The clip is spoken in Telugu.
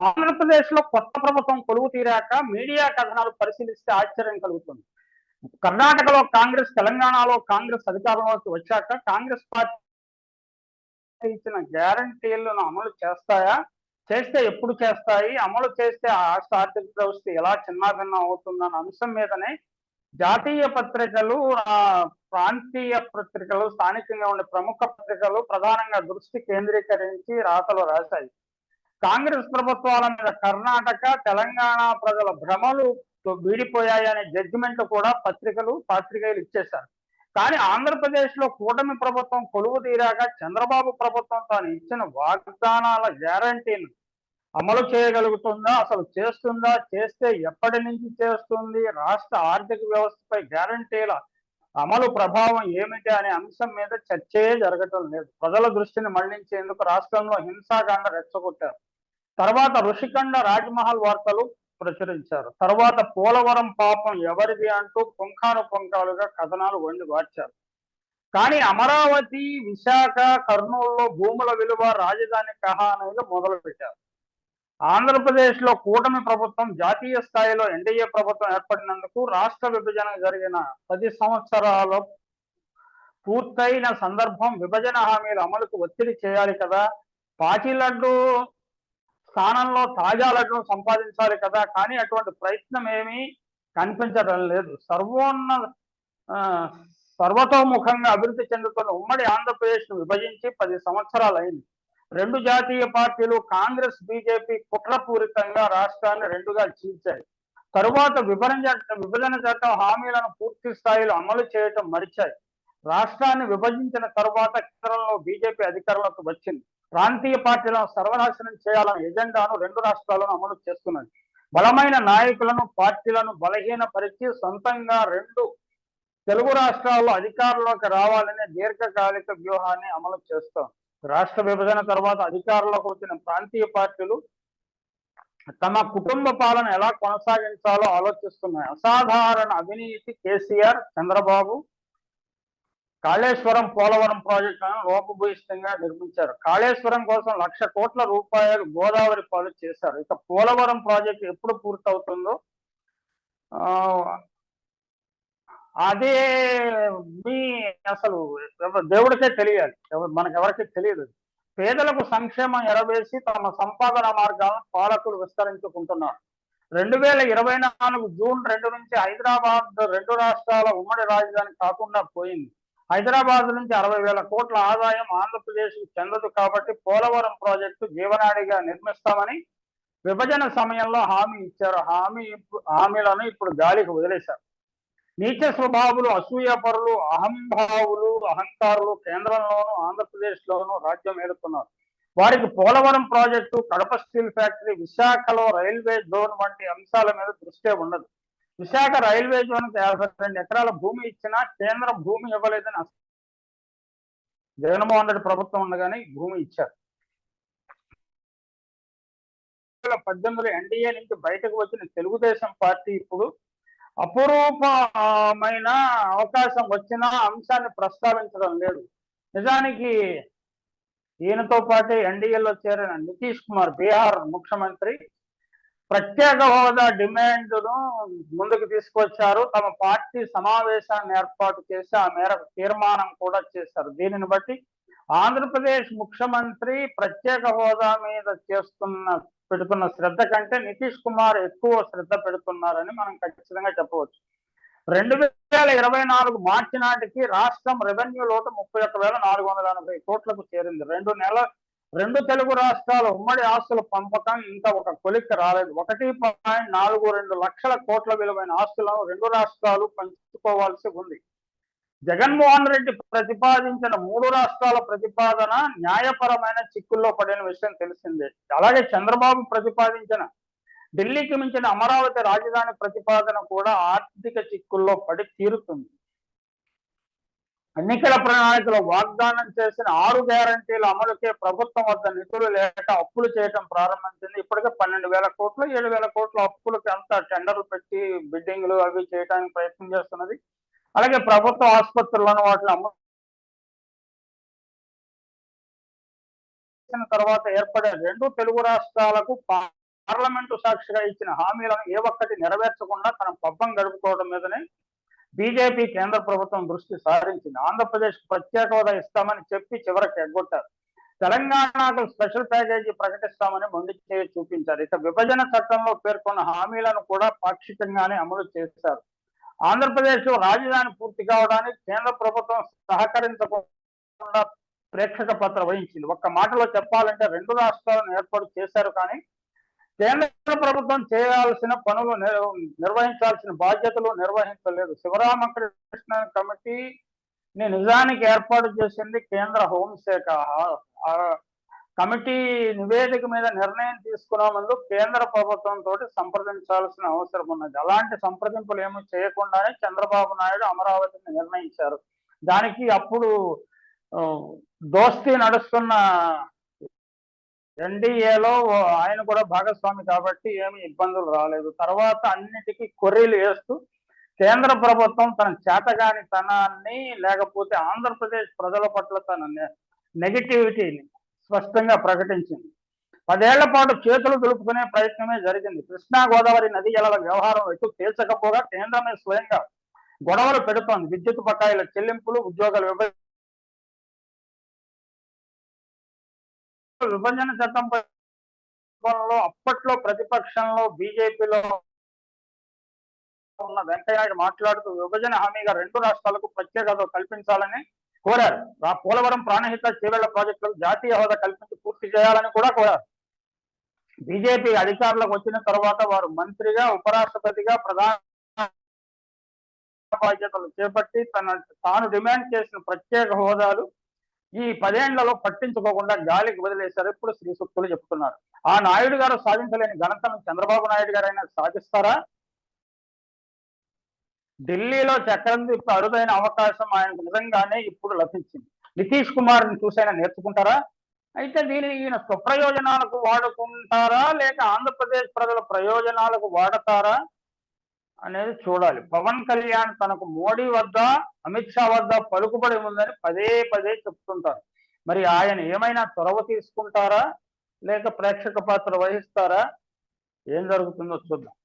ఆంధ్రప్రదేశ్‌లో కొత్త ప్రభుత్వం కొలువు తీరాక మీడియా కథనాలు పరిశీలిస్తే ఆశ్చర్యం కలుగుతుంది. కర్ణాటకలో కాంగ్రెస్, తెలంగాణలో కాంగ్రెస్ అధికారంలోకి వచ్చాక కాంగ్రెస్ పార్టీ ఇచ్చిన గ్యారంటీలను అమలు చేస్తాయా? చేస్తే ఎప్పుడు చేస్తాయి? అమలు చేస్తే ఆ రాష్ట్ర ఆర్థిక వ్యవస్థ ఎలా చిన్నాభిన్నం అవుతుందన్న అంశం మీదనే జాతీయ పత్రికలు, ప్రాంతీయ పత్రికలు, స్థానికంగా ఉండే ప్రముఖ పత్రికలు ప్రధానంగా దృష్టి కేంద్రీకరించి రాతలు రాశాయి. కాంగ్రెస్ ప్రభుత్వాల మీద కర్ణాటక, తెలంగాణ ప్రజల భ్రమలు వీడిపోయాయనే జడ్జిమెంట్ కూడా పాత్రికేయులు ఇచ్చేశారు. కానీ ఆంధ్రప్రదేశ్‌లో కూటమి ప్రభుత్వం కొలువు తీరాక చంద్రబాబు ప్రభుత్వం తాను ఇచ్చిన వాగ్దానాల గ్యారంటీని అమలు చేయగలుగుతుందా? అసలు చేస్తుందా? చేస్తే ఎప్పటి నుంచి చేస్తుంది? రాష్ట్ర ఆర్థిక వ్యవస్థపై గ్యారంటీల అమలు ప్రభావం ఏమిటి అనే అంశం మీద చర్చే జరగటం లేదు. ప్రజల దృష్టిని మళ్లించేందుకు రాష్ట్రంలో హింసాకాండ రెచ్చగొట్టారు. తర్వాత ఋషికొండ, రాజ్‌మహల్ వార్తలు ప్రచురించారు. తర్వాత పోలవరం పాపం ఎవరిది అంటూ పుంఖానుపుంఖాలుగా కథనాలు వార్చారు. కానీ అమరావతి, విశాఖ, కర్నూలులో భూముల విలువ, రాజధాని కహానీలు మొదలుపెట్టారు. ఆంధ్రప్రదేశ్‌లో కూటమి ప్రభుత్వం జాతీయ స్థాయిలో ఎన్డీఏ ప్రభుత్వం ఏర్పడినందుకు రాష్ట్ర విభజన జరిగిన 10 సంవత్సరాలు పూర్తయిన సందర్భం. విభజన హామీల అమలుకు ఒత్తిడి చేయాలి కదా! పాచి లడ్డు స్థానంలో తాజా లడ్డును సంపాదించాలి కదా! కానీ అటువంటి ప్రయత్నం ఏమీ కనిపించడం లేదు. సర్వతోముఖంగా అభివృద్ధి చెందుతున్న ఉమ్మడి ఆంధ్రప్రదేశ్‌ను విభజించి 10 సంవత్సరాలైంది. రెండు జాతీయ పార్టీలు కాంగ్రెస్, బీజేపీ కుట్రపూరితంగా రాష్ట్రాన్ని రెండుగా చీల్చాయి. తరువాత విభజన చట్టం హామీలను పూర్తి స్థాయిలో అమలు చేయటం మరిచాయి. రాష్ట్రాన్ని విభజించిన తరువాత కేంద్రంలో బీజేపీ అధికారంలోకి వచ్చింది. ప్రాంతీయ పార్టీలను సర్వనాశనం చేయాలనే ఎజెండాను రెండు రాష్ట్రాలను అమలు చేస్తున్నది. బలమైన నాయకులను, పార్టీలను బలహీనపరిచి సొంతంగా రెండు తెలుగు రాష్ట్రాల్లో అధికారంలోకి రావాలనే దీర్ఘకాలిక వ్యూహాన్ని అమలు చేస్తోంది. రాష్ట్ర విభజన తర్వాత అధికారంలోకి వచ్చిన ప్రాంతీయ పార్టీలు తమ కుటుంబ పాలన ఎలా కొనసాగించాలో ఆలోచిస్తున్నాయి. అసాధారణ అవినీతి కేసీఆర్, చంద్రబాబు కాళేశ్వరం, పోలవరం ప్రాజెక్టులను లోపభూయిష్టంగా నిర్మించారు. కాళేశ్వరం కోసం 1,00,000 కోట్ల రూపాయలు గోదావరి పాలు చేశారు. ఇక పోలవరం ప్రాజెక్టు ఎప్పుడు పూర్తవుతుందో అదే మీ అసలు దేవుడికే తెలియాలి. మనకెవరికీ తెలియదు. పేదలకు సంక్షేమం ఎరవేసి తమ సంపాదన మార్గాలను పాలకులు విస్తరించుకుంటున్నారు. 2024 జూన్ 2 నుంచి హైదరాబాద్ రెండు రాష్ట్రాల ఉమ్మడి రాజధాని కాకుండా పోయింది. హైదరాబాద్ నుంచి 60,000 కోట్ల ఆదాయం ఆంధ్రప్రదేశ్కు చెందదు కాబట్టి పోలవరం ప్రాజెక్టు జీవనాడిగా నిర్మిస్తామని విభజన సమయంలో హామీ ఇచ్చారు. హామీలను ఇప్పుడు గాలికి వదిలేశారు. నీచ స్వభావులు, అసూయపరులు, అహంభావులు, అహంకారులు కేంద్రంలోనూ ఆంధ్రప్రదేశ్లోనూ రాజ్యం ఏలుతున్నారు. వారికి Polavaram project, Kadapa steel factory, విశాఖలో రైల్వే జోన్ వంటి అంశాల మీద దృష్టే ఉండదు. విశాఖ రైల్వే జోన్కి 52 ఎకరాల భూమి ఇచ్చినా కేంద్రం భూమి ఇవ్వలేదని జగన్మోహన్ రెడ్డి ప్రభుత్వం ఉండగానే భూమి ఇచ్చారు. 2018 ఎన్డీఏ నుంచి బయటకు వచ్చిన తెలుగుదేశం పార్టీ ఇప్పుడు అపురూపమైన అవకాశం వచ్చిన అంశాన్ని ప్రస్తావించడం లేదు. నిజానికి ఈయనతో పాటు ఎన్డీఏలో చేరిన నితీష్ కుమార్, బీహార్ ముఖ్యమంత్రి, ప్రత్యేక హోదా డిమాండ్ను ముందుకు తీసుకొచ్చారు. తమ పార్టీ సమావేశాన్ని ఏర్పాటు చేసి ఆ మేరకు తీర్మానం కూడా చేశారు. దీనిని బట్టి ఆంధ్రప్రదేశ్ ముఖ్యమంత్రి ప్రత్యేక హోదా మీద పెడుతున్న శ్రద్ధ కంటే నితీష్ కుమార్ ఎక్కువ శ్రద్ధ పెడుతున్నారని మనం ఖచ్చితంగా చెప్పవచ్చు. 2024 మార్చి నాటికి రాష్ట్రం రెవెన్యూ లోటు 31,480 కోట్లకు చేరింది. రెండు తెలుగు రాష్ట్రాల ఉమ్మడి ఆస్తుల పంపకం ఇంకా ఒక కొలిక్కి రాలేదు. 1.42 లక్షల కోట్ల విలువైన ఆస్తులను రెండు రాష్ట్రాలు పంచుకోవాల్సి ఉంది. జగన్మోహన్ రెడ్డి ప్రతిపాదించిన 3 రాష్ట్రాల ప్రతిపాదన న్యాయపరమైన చిక్కుల్లో పడిన విషయం తెలిసిందే. అలాగే చంద్రబాబు ప్రతిపాదించిన ఢిల్లీకి మించిన అమరావతి రాజధాని ప్రతిపాదన కూడా ఆర్థిక చిక్కుల్లో పడి తీరుతుంది. ఎన్నికల ప్రణాళికలో వాగ్దానం చేసిన 6 గ్యారంటీల అమలుకే ప్రభుత్వం వద్ద నిధులు లేక అప్పులు చేయడం ప్రారంభించింది. ఇప్పటికే 12,000 కోట్లు, 7,000 కోట్ల అప్పులకి అంతా టెండర్లు పెట్టి బిడ్డింగ్లు అవి చేయడానికి ప్రయత్నం చేస్తున్నది. అలాగే ప్రభుత్వ ఆసుపత్రులను వాటిని అమలు తర్వాత ఏర్పడే రెండు తెలుగు రాష్ట్రాలకు పార్లమెంటు సాక్షిగా ఇచ్చిన హామీలను ఏ ఒక్కటి నెరవేర్చకుండా తన పబ్బం గడుపుకోవడం మీదనే బీజేపీ కేంద్ర ప్రభుత్వం దృష్టి సారించింది. ఆంధ్రప్రదేశ్ ప్రత్యేక హోదా ఇస్తామని చెప్పి చివరికి ఎగ్గొట్టారు. తెలంగాణకు స్పెషల్ ప్యాకేజీ ప్రకటిస్తామని మొండి చేయి చూపించారు. ఇక విభజన చట్టంలో పేర్కొన్న హామీలను కూడా పాక్షికంగానే అమలు చేశారు. ఆంధ్రప్రదేశ్ లో రాజధాని పూర్తి కావడానికి కేంద్ర ప్రభుత్వం సహకరించకుండా ప్రేక్షక పాత్ర వహించింది. ఒక్క మాటలో చెప్పాలంటే 2 రాష్ట్రాలను ఏర్పాటు చేశారు, కానీ కేంద్ర ప్రభుత్వం చేయాల్సిన పనులు నిర్వహించాల్సిన బాధ్యతలు నిర్వహించలేదు. శివరామకృష్ణ కమిటీని నిజానికి ఏర్పాటు చేసింది కేంద్ర హోంశాఖ. ఆ కమిటీ నివేదిక మీద నిర్ణయం తీసుకునే ముందు కేంద్ర ప్రభుత్వంతో సంప్రదించాల్సిన అవసరం ఉన్నది. అలాంటి సంప్రదింపులు ఏమీ చేయకుండానే చంద్రబాబు నాయుడు అమరావతిని నిర్ణయించారు. దానికి అప్పుడు దోస్తీ నడుస్తున్న ఎన్డీఏలో ఆయన కూడా భాగస్వామి కాబట్టి ఏమి ఇబ్బందులు రాలేదు. తర్వాత అన్నిటికీ కొర్రీలు వేస్తూ కేంద్ర ప్రభుత్వం తన చేతగానితనాన్ని, లేకపోతే ఆంధ్రప్రదేశ్ ప్రజల పట్ల తన నెగిటివిటీని స్పష్టంగా ప్రకటించింది. 10 ఏళ్ల పాటు చేతులు దులుపుకునే ప్రయత్నమే జరిగింది. కృష్ణా గోదావరి నదీ జలాల వ్యవహారం ఎటు తేల్చకపోగా కేంద్రమే స్వయంగా గొడవలు పెడుతోంది. విద్యుత్ బకాయిల చెల్లింపులు, ఉద్యోగాల విభజన చట్టంపై అప్పట్లో ప్రతిపక్షంలో బీజేపీలో ఉన్న వెంకయ్యనాయుడు మాట్లాడుతూ విభజన హామీగా 2 రాష్ట్రాలకు ప్రత్యేక హోదా కల్పించాలని కోరారు. పోలవరం ప్రాణహిత చేవేళ్ల ప్రాజెక్టులకు జాతీయ హోదా కల్పించి పూర్తి చేయాలని కూడా కోరారు. బీజేపీ అధికారులకు వచ్చిన తర్వాత వారు మంత్రిగా, ఉపరాష్ట్రపతిగా ప్రధాన బాధ్యతలు చేపట్టి తాను డిమాండ్ చేసిన ప్రత్యేక హోదాలు ఈ 10 ఏళ్లలో పట్టించుకోకుండా గాలికి వదిలేశారు. ఇప్పుడు శ్రీ సూక్తులు చెప్తున్నారు. ఆ నాయుడు గారు సాధించలేని ఘనతను చంద్రబాబు నాయుడు గారు అయినా సాధిస్తారా? ఢిల్లీలో చక్రం తిప్పి అరుదైన అవకాశం ఆయనకు నిజంగానే ఇప్పుడు లభించింది. నితీష్ కుమార్ని చూసైనా నేర్చుకుంటారా? అయితే దీనిని ఈయన స్వప్రయోజనాలకు వాడుకుంటారా, లేక ఆంధ్రప్రదేశ్ ప్రజల ప్రయోజనాలకు వాడతారా అనేది చూడాలి. పవన్ కళ్యాణ్ తనకు మోడీ వద్ద, అమిత్ షా వద్ద పలుకుబడి ఉందని పదే పదే చెప్తుంటారు. మరి ఆయన ఏమైనా చొరవ తీసుకుంటారా, లేక ప్రేక్షక పాత్ర వహిస్తారా? ఏం జరుగుతుందో చూద్దాం.